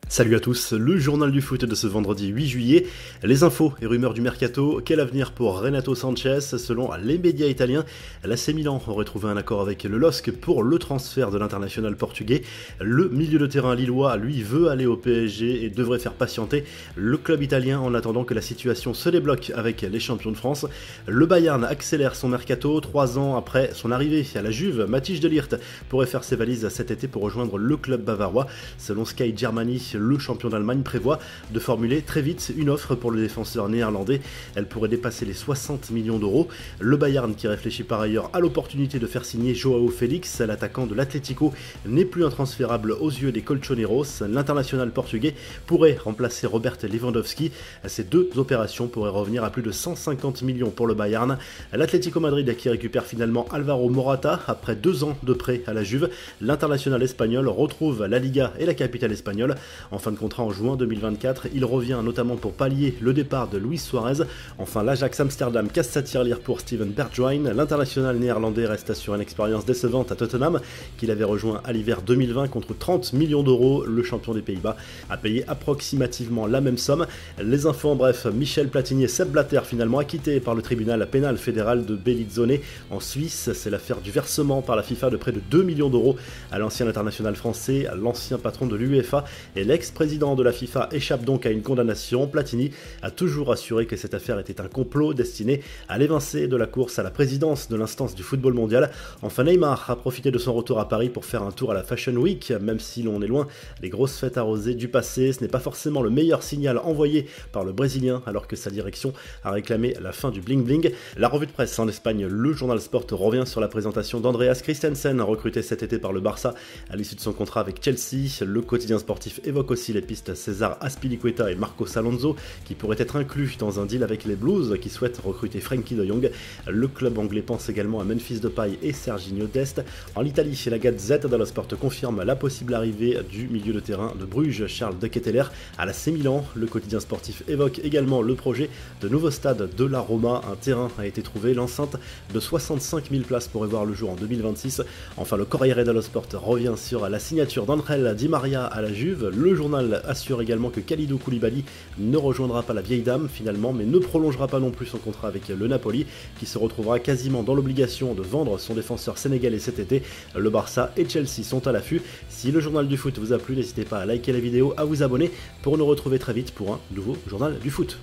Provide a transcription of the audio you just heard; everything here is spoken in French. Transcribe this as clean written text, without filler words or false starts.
Salut à tous, le journal du foot de ce vendredi 8 juillet. Les infos et rumeurs du mercato. Quel avenir pour Renato Sanchez? Selon les médias italiens, l'AC Milan aurait trouvé un accord avec le LOSC pour le transfert de l'international portugais. Le milieu de terrain lillois, lui, veut aller au PSG et devrait faire patienter le club italien en attendant que la situation se débloque avec les champions de France. Le Bayern accélère son mercato. 3 ans après son arrivée à la Juve, Matthijs de Ligt pourrait faire ses valises cet été pour rejoindre le club bavarois. Selon Sky Germany, le champion d'Allemagne prévoit de formuler très vite une offre pour le défenseur néerlandais. Elle pourrait dépasser les 60 millions d'euros. Le Bayern, qui réfléchit par ailleurs à l'opportunité de faire signer Joao Félix, l'attaquant de l'Atlético, n'est plus intransférable aux yeux des Colchoneros. L'international portugais pourrait remplacer Robert Lewandowski. Ces deux opérations pourraient revenir à plus de 150 millions pour le Bayern. L'Atlético Madrid, qui récupère finalement Alvaro Morata après 2 ans de prêt à la Juve. L'international espagnol retrouve la Liga et la capitale espagnole. En fin de contrat en juin 2024, il revient notamment pour pallier le départ de Luis Suarez. Enfin, l'Ajax Amsterdam casse sa tirelire pour Steven Bergwijn. L'international néerlandais reste sur une expérience décevante à Tottenham, qu'il avait rejoint à l'hiver 2020 contre 30 millions d'euros. Le champion des Pays-Bas a payé approximativement la même somme. Les infos en bref, Michel Platini et Sepp Blatter finalement acquittés par le tribunal pénal fédéral de Bellinzone en Suisse. C'est l'affaire du versement par la FIFA de près de 2 millions d'euros à l'ancien international français, l'ancien patron de l'UEFA et l'ex-président de la FIFA échappe donc à une condamnation. Platini a toujours assuré que cette affaire était un complot destiné à l'évincer de la course à la présidence de l'instance du football mondial. Enfin, Neymar a profité de son retour à Paris pour faire un tour à la Fashion Week. Même si l'on est loin des grosses fêtes arrosées du passé, ce n'est pas forcément le meilleur signal envoyé par le Brésilien alors que sa direction a réclamé la fin du bling-bling. La revue de presse en Espagne, le Journal Sport, revient sur la présentation d'Andreas Christensen, recruté cet été par le Barça à l'issue de son contrat avec Chelsea. Le quotidien sportif évoque aussi les pistes César Azpilicueta et Marcos Alonso qui pourraient être inclus dans un deal avec les Blues qui souhaitent recruter Frenkie de Jong. Le club anglais pense également à Memphis Depay et Serginho Dest. En Italie, la Gazette dello Sport confirme la possible arrivée du milieu de terrain de Bruges, Charles de Ketteler, à l'AC Milan. Le quotidien sportif évoque également le projet de nouveau stade de la Roma. Un terrain a été trouvé, l'enceinte de 65 000 places pourrait voir le jour en 2026. Enfin, le Corriere dello Sport revient sur la signature d'Angel Di Maria à la Juve. Le journal assure également que Kalidou Koulibaly ne rejoindra pas la vieille dame finalement, mais ne prolongera pas non plus son contrat avec le Napoli, qui se retrouvera quasiment dans l'obligation de vendre son défenseur sénégalais cet été. Le Barça et Chelsea sont à l'affût. Si le journal du foot vous a plu, n'hésitez pas à liker la vidéo, à vous abonner pour nous retrouver très vite pour un nouveau journal du foot.